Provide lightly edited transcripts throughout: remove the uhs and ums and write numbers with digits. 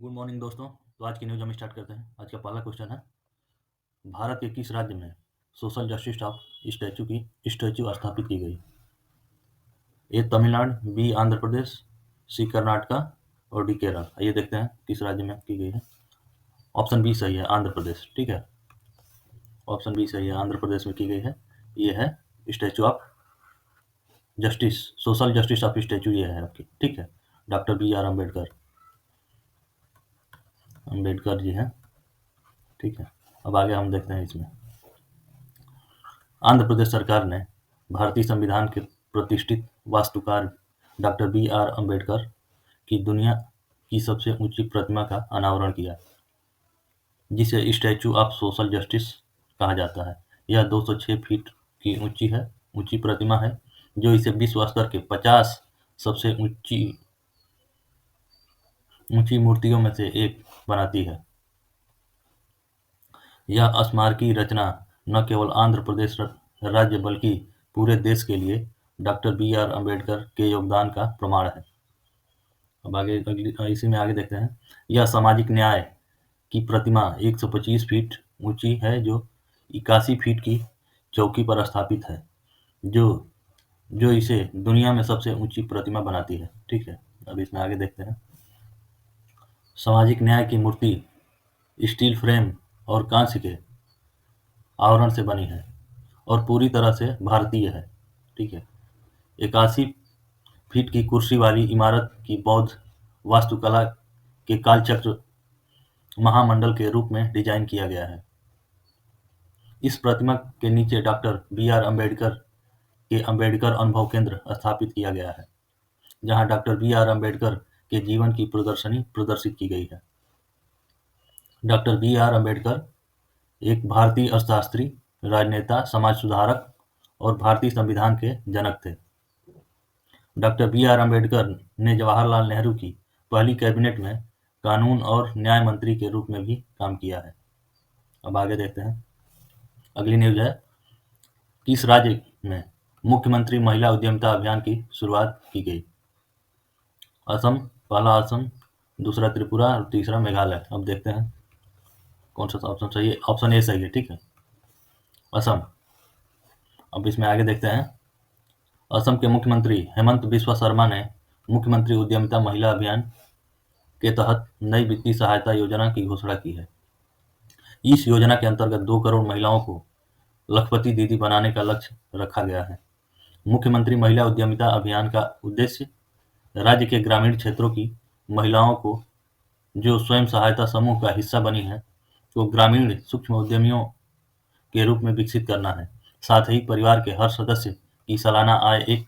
Good morning दोस्तों। तो आज की न्यूज़ हम स्टार्ट करते हैं। आज का पहला क्वेश्चन है, भारत के किस राज्य में सोशल जस्टिस ऑफ स्टैचू स्थापित की गई? ए तमिलनाडु, बी आंध्र प्रदेश, सी कर्नाटका और डी केरल। आइए देखते हैं किस राज्य में की गई है। ऑप्शन बी सही है, आंध्र प्रदेश। ठीक है, ऑप्शन बी सही है, आंध्र प्रदेश में की गई है। ये है statue of justice, social justice of statue, ये है आपकी। ठीक है, doctor B R Ambedkar Ambedkar ji हैं। ठीक है, अब आगे हम देखते हैं इसमें। आंध्र प्रदेश सरकार ने भारतीय संविधान के प्रतिष्ठित वास्तुकार डॉक्टर बी आर अम्बेडकर की दुनिया की सबसे ऊंची प्रतिमा का अनावरण किया, जिसे स्टैचू ऑफ सोशल जस्टिस कहा जाता है। यह 206 फीट की ऊंची प्रतिमा है, जो इसे विश्व स्तर के 50 सबसे ऊंची मूर्तियों में से एक बनाती है। यह स्मारकी रचना न केवल आंध्र प्रदेश राज्य बल्कि पूरे देश के लिए डॉक्टर बी आर अम्बेडकर के योगदान का प्रमाण है। अब इसी में आगे देखते हैं। यह सामाजिक न्याय की प्रतिमा 125 फीट ऊंची है, जो 81 फीट की चौकी पर स्थापित है, जो जो इसे दुनिया में सबसे ऊंची प्रतिमा बनाती है। ठीक है, अब इसमें आगे देखते हैं। सामाजिक न्याय की मूर्ति स्टील फ्रेम और कांस्य के आवरण से बनी है और पूरी तरह से भारतीय है। ठीक है, 81 फीट की कुर्सी वाली इमारत की बौद्ध वास्तुकला के कालचक्र महामंडल के रूप में डिजाइन किया गया है। इस प्रतिमा के नीचे डॉक्टर बी आर अम्बेडकर के अम्बेडकर अनुभव केंद्र स्थापित किया गया है, जहां डॉक्टर बी आर अम्बेडकर के जीवन की प्रदर्शनी प्रदर्शित की गई है। डॉक्टर बी आर अम्बेडकर एक भारतीय अर्थशास्त्री, राजनेता, समाज सुधारक और भारतीय संविधान के जनक थे। डॉक्टर बी आर अम्बेडकर ने जवाहरलाल नेहरू की पहली कैबिनेट में कानून और न्याय मंत्री के रूप में भी काम किया है। अब आगे देखते हैं। अगली न्यूज है, किस राज्य में मुख्यमंत्री महिला उद्यमिता अभियान की शुरुआत की गई? असम, पहला असम, दूसरा त्रिपुरा और तीसरा मेघालय। अब देखते हैं कौन सा ऑप्शन सही है। ऑप्शन ए सही है। ठीक है, असम। अब इसमें आगे देखते हैं। असम के मुख्यमंत्री हेमंत बिस्वा शर्मा ने मुख्यमंत्री उद्यमिता महिला अभियान के तहत नई वित्तीय सहायता योजना की घोषणा की है। इस योजना के अंतर्गत 2 करोड़ महिलाओं को लखपति दीदी बनाने का लक्ष्य रखा गया है। मुख्यमंत्री महिला उद्यमिता अभियान का उद्देश्य राज्य के ग्रामीण क्षेत्रों की महिलाओं को, जो स्वयं सहायता समूह का हिस्सा बनी है, को ग्रामीण सूक्ष्म उद्यमियों के रूप में विकसित करना है। साथ ही परिवार के हर सदस्य की सालाना आय 1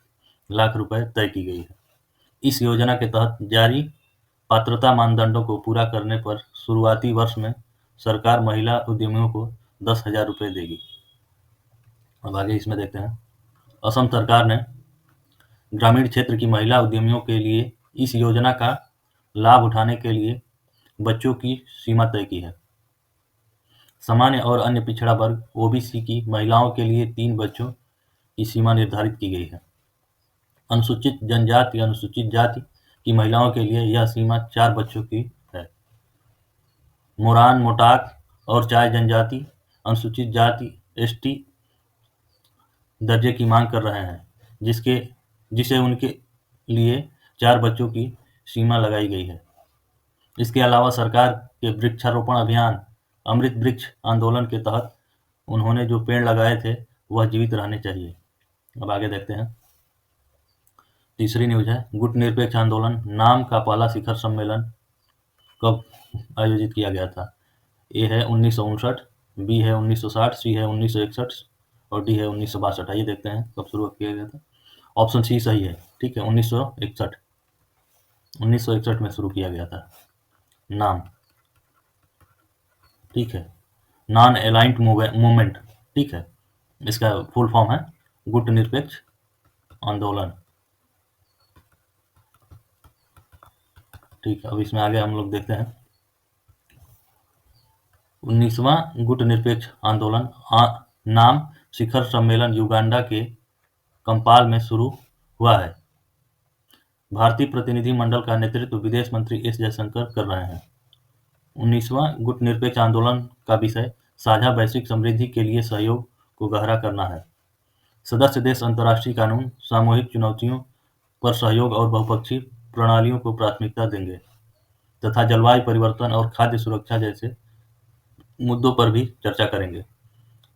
लाख रुपए तय की गई है। इस योजना के तहत जारी पात्रता मानदंडों को पूरा करने पर शुरुआती वर्ष में सरकार महिला उद्यमियों को 10,000 रुपए देगी। अब आगे इसमें देखते हैं। असम सरकार ने ग्रामीण क्षेत्र की महिला उद्यमियों के लिए इस योजना का लाभ उठाने के लिए बच्चों की सीमा तय की है। सामान्य और अन्य पिछड़ा वर्ग ओबीसी की महिलाओं के लिए 3 बच्चों की सीमा निर्धारित की गई है। अनुसूचित जनजाति अनुसूचित जाति की महिलाओं के लिए यह सीमा 4 बच्चों की है। मोरान, मोटाक और चाय जनजाति अनुसूचित जाति एसटी दर्जे की मांग कर रहे हैं, जिसे उनके लिए 4 बच्चों की सीमा लगाई गई है। इसके अलावा सरकार के वृक्षारोपण अभियान अमृत वृक्ष आंदोलन के तहत उन्होंने जो पेड़ लगाए थे वह जीवित रहने चाहिए। अब आगे देखते हैं। तीसरी न्यूज है, गुटनिरपेक्ष आंदोलन नाम का पहला शिखर सम्मेलन कब आयोजित किया गया था? ए है 1959, बी है 1960, सी है 1961 और डी है 1962। आइए देखते हैं कब शुरू किया गया था। ऑप्शन सी सही है। ठीक है, 1961 में शुरू किया गया था। नाम, ठीक है, नॉन अलाइंड मूवमेंट। ठीक है, इसका फुल फॉर्म है गुटनिरपेक्ष आंदोलन। ठीक है, अब इसमें आगे हम लोग देखते हैं। 19वां गुटनिरपेक्ष आंदोलन नाम शिखर सम्मेलन युगांडा के कंपाल में शुरू हुआ है। भारतीय प्रतिनिधि मंडल का नेतृत्व विदेश मंत्री एस जयशंकर कर रहे हैं। 19वां गुटनिरपेक्ष आंदोलन का विषय साझा वैश्विक समृद्धि के लिए सहयोग को गहरा करना है। सदस्य देश अंतर्राष्ट्रीय कानून, सामूहिक चुनौतियों पर सहयोग और बहुपक्षीय प्रणालियों को प्राथमिकता देंगे तथा जलवायु परिवर्तन और खाद्य सुरक्षा जैसे मुद्दों पर भी चर्चा करेंगे।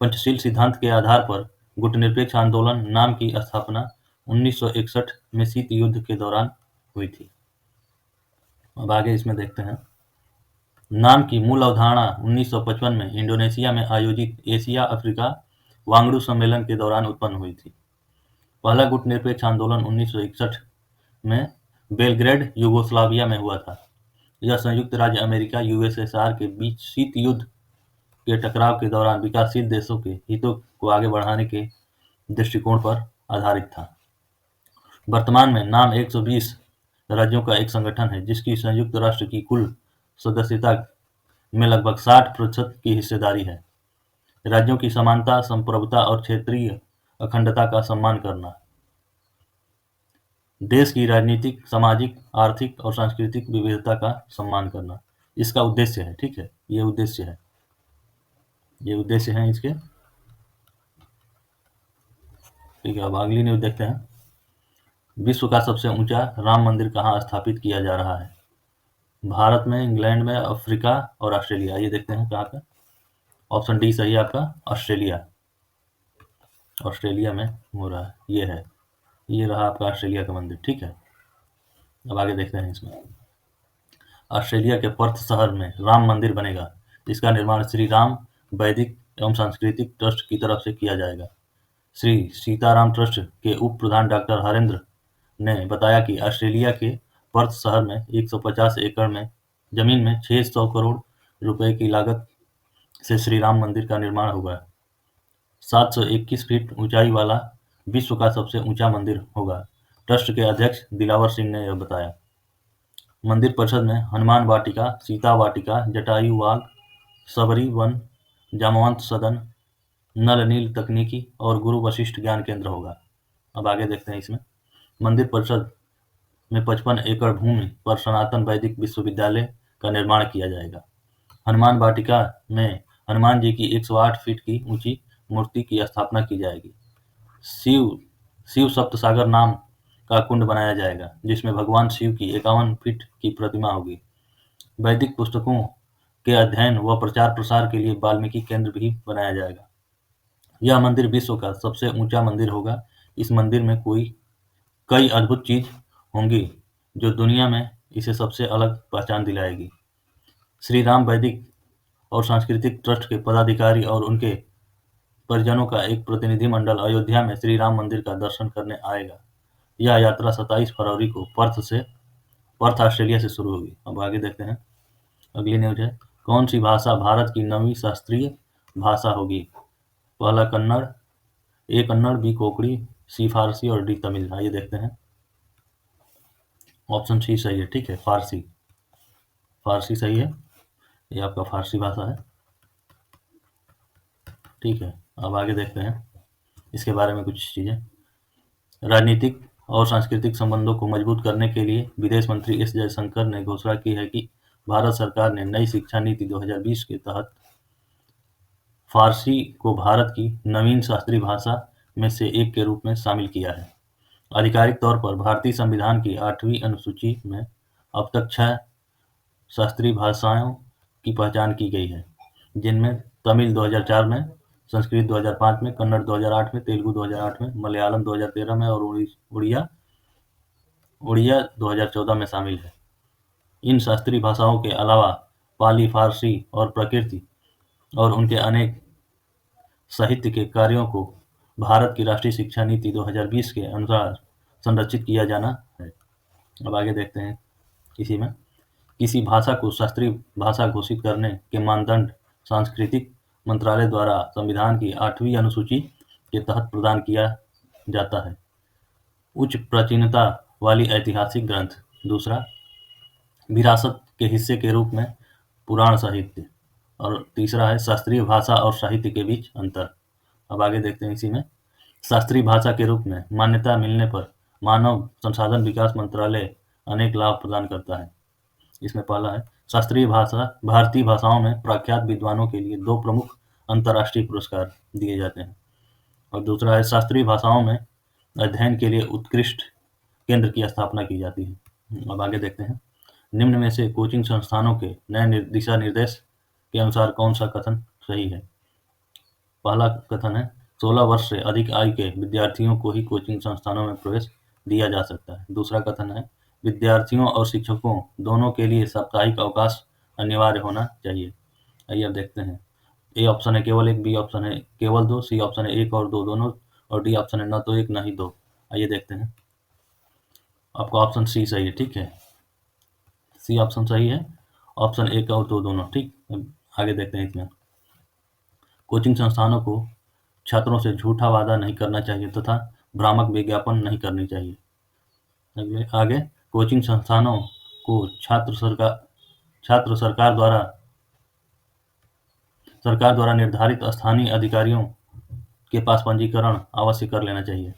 पंचशील सिद्धांत के आधार पर गुटनिरपेक्ष आंदोलन नाम की स्थापना 1961 में शीत युद्ध के दौरान हुई थी। अब आगे इसमें देखते हैं। नाम की मूल अवधारणा 1955 में इंडोनेशिया में आयोजित एशिया अफ्रीका वांगडू सम्मेलन के दौरान उत्पन्न हुई थी। पहला गुटनिरपेक्ष आंदोलन 1961 में बेलग्रेड, यूगोस्लाविया में हुआ था। यह संयुक्त राज्य अमेरिका यूएसएसआर के बीच शीत युद्ध के टकराव के दौरान विकासशील देशों के हितों को आगे बढ़ाने के दृष्टिकोण पर आधारित था। वर्तमान में नाम 120 राज्यों का एक संगठन है जिसकी संयुक्त राष्ट्र की कुल सदस्यता में लगभग 60% की हिस्सेदारी है। राज्यों की समानता, संप्रभुता और क्षेत्रीय अखंडता का सम्मान करना, देश की राजनीतिक, सामाजिक, आर्थिक और सांस्कृतिक विविधता का सम्मान करना इसका उद्देश्य है। ठीक है, ये उद्देश्य है, ये उद्देश्य हैं इसके। ठीक है, अब अगली न्यूज देखते हैं। विश्व का सबसे ऊंचा राम मंदिर कहाँ स्थापित किया जा रहा है? भारत में, इंग्लैंड में, अफ्रीका और ऑस्ट्रेलिया। ये देखते हैं कहाँ पे। ऑप्शन डी सही है आपका, ऑस्ट्रेलिया। ऑस्ट्रेलिया में हो रहा है, ये है, ये रहा आपका ऑस्ट्रेलिया का मंदिर। ठीक है, अब आगे देखते हैं इसमें। ऑस्ट्रेलिया के पर्थ शहर में राम मंदिर बनेगा। इसका निर्माण श्री राम वैदिक एवं सांस्कृतिक ट्रस्ट की तरफ से किया जाएगा। श्री सीताराम ट्रस्ट के उप प्रधान डॉक्टर हरेंद्र ने बताया कि ऑस्ट्रेलिया के पर्थ शहर में 150 एकड़ में जमीन में 600 करोड़ रुपए की लागत से श्री राम मंदिर का निर्माण होगा। 721 फीट ऊंचाई वाला विश्व का सबसे ऊंचा मंदिर होगा। ट्रस्ट के अध्यक्ष दिलावर सिंह ने यह बताया। मंदिर परिसर में हनुमान वाटिका, सीता वाटिका, जटायु बाग, सबरी वन, जामवंत सदन, नल नील तकनीकी और गुरु वशिष्ठ ज्ञान केंद्र होगा। अब आगे देखते हैं इसमें। मंदिर परिसर में 55 एकड़ भूमि पर सनातन वैदिक विश्वविद्यालय का निर्माण किया जाएगा। हनुमान वाटिका में हनुमान जी की 108 फीट की ऊंची मूर्ति की स्थापना की जाएगी। शिव सप्तसागर नाम का कुंड बनाया जाएगा जिसमें भगवान शिव की 51 फीट की प्रतिमा होगी। वैदिक पुस्तकों के अध्ययन व प्रचार प्रसार के लिए वाल्मीकि केंद्र भी बनाया जाएगा। यह मंदिर विश्व का सबसे ऊंचा मंदिर होगा। इस मंदिर में कई अद्भुत चीज होंगी जो दुनिया में इसे सबसे अलग पहचान दिलाएगी। श्री राम वैदिक और सांस्कृतिक ट्रस्ट के पदाधिकारी और उनके परिजनों का एक प्रतिनिधिमंडल अयोध्या में श्री राम मंदिर का दर्शन करने आएगा। यह यात्रा 27 फरवरी को पर्थ ऑस्ट्रेलिया से शुरू होगी। अब आगे देखते हैं। अगली न्यूज है, कौन सी भाषा भारत की नवीं शास्त्रीय भाषा होगी? पहला कन्नड़, ए कन्नड़, बी कोंकणी, सी फारसी और डी तमिल। आइए देखते हैं। ऑप्शन सी सही है। ठीक है, फारसी, फारसी सही है। ये आपका फारसी भाषा है। ठीक है, अब आगे देखते हैं इसके बारे में कुछ चीज़ें। राजनीतिक और सांस्कृतिक संबंधों को मजबूत करने के लिए विदेश मंत्री एस जयशंकर ने घोषणा की है कि भारत सरकार ने नई शिक्षा नीति 2020 के तहत फारसी को भारत की नवीन शास्त्रीय भाषा में से एक के रूप में शामिल किया है। आधिकारिक तौर पर भारतीय संविधान की 8वीं अनुसूची में अब तक 6 शास्त्रीय भाषाओं की पहचान की गई है, जिनमें तमिल 2004 में, संस्कृत 2005 में, कन्नड़ 2008 में, तेलुगु 2008 में, मलयालम 2013 में और उड़िया 2014 में शामिल है। इन शास्त्रीय भाषाओं के अलावा पाली, फारसी और प्राकृत और उनके अनेक साहित्य के कार्यों को भारत की राष्ट्रीय शिक्षा नीति 2020 के अनुसार संरक्षित किया जाना है। अब आगे देखते हैं इसी में। किसी भाषा को शास्त्रीय भाषा घोषित करने के मानदंड सांस्कृतिक मंत्रालय द्वारा संविधान की 8वीं अनुसूची के तहत प्रदान किया जाता है। उच्च प्राचीनता वाली ऐतिहासिक ग्रंथ। दूसरा, विरासत के हिस्से के रूप में पुराण साहित्य। और तीसरा है शास्त्रीय भाषा और साहित्य के बीच अंतर। अब आगे देखते हैं इसी में। शास्त्रीय भाषा के रूप में मान्यता मिलने पर मानव संसाधन विकास मंत्रालय अनेक लाभ प्रदान करता है। इसमें पहला है शास्त्रीय भाषा भारतीय भाषाओं में प्रख्यात विद्वानों के लिए 2 प्रमुख अंतर्राष्ट्रीय पुरस्कार दिए जाते हैं। और दूसरा है शास्त्रीय भाषाओं में अध्ययन के लिए उत्कृष्ट केंद्र की स्थापना की जाती है। अब आगे देखते हैं। निम्न में से कोचिंग संस्थानों के नए दिशा निर्देश के अनुसार कौन सा कथन सही है? पहला कथन है 16 वर्ष से अधिक आयु के विद्यार्थियों को ही कोचिंग संस्थानों में प्रवेश दिया जा सकता है। दूसरा कथन है विद्यार्थियों और शिक्षकों दोनों के लिए साप्ताहिक अवकाश अनिवार्य होना चाहिए। आइए अब देखते हैं। ए ऑप्शन है केवल 1, बी ऑप्शन है केवल 2, सी ऑप्शन है 1 और 2 दोनों, और डी ऑप्शन है न तो 1 न ही 2। आइए देखते हैं। आपका ऑप्शन सी सही है, ठीक है। सी ऑप्शन सही है, ऑप्शन 1 और 2 दोनों, ठीक। अब आगे देखते हैं इसमें। कोचिंग संस्थानों को छात्रों से झूठा वादा नहीं करना चाहिए तथा भ्रामक विज्ञापन नहीं करनी चाहिए। आगे कोचिंग संस्थानों को छात्र सरकार द्वारा निर्धारित स्थानीय अधिकारियों के पास पंजीकरण अवश्य कर लेना चाहिए।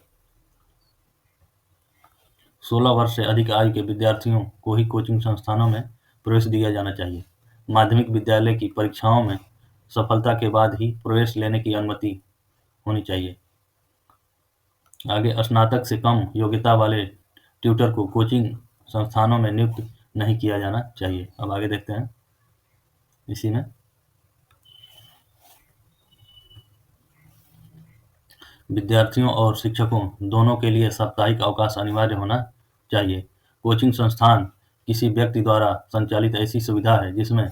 16 वर्ष से अधिक आयु के विद्यार्थियों को ही कोचिंग संस्थानों में प्रवेश दिया जाना चाहिए। माध्यमिक विद्यालय की परीक्षाओं में सफलता के बाद ही प्रवेश लेने की अनुमति होनी चाहिए। आगे स्नातक से कम योग्यता वाले ट्यूटर को कोचिंग संस्थानों में नियुक्त नहीं किया जाना चाहिए। अब आगे देखते हैं इसी में। विद्यार्थियों और शिक्षकों दोनों के लिए साप्ताहिक अवकाश अनिवार्य होना चाहिए। कोचिंग संस्थान किसी व्यक्ति द्वारा संचालित ऐसी सुविधा है जिसमें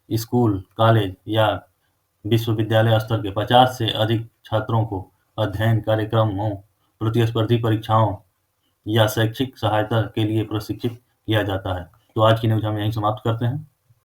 स्कूल, कॉलेज या विश्वविद्यालय स्तर के 50 से अधिक छात्रों को अध्ययन कार्यक्रमों, प्रतिस्पर्धी परीक्षाओं या शैक्षिक सहायता के लिए प्रशिक्षित किया जाता है। तो आज की न्यूज़ हम यहीं समाप्त करते हैं।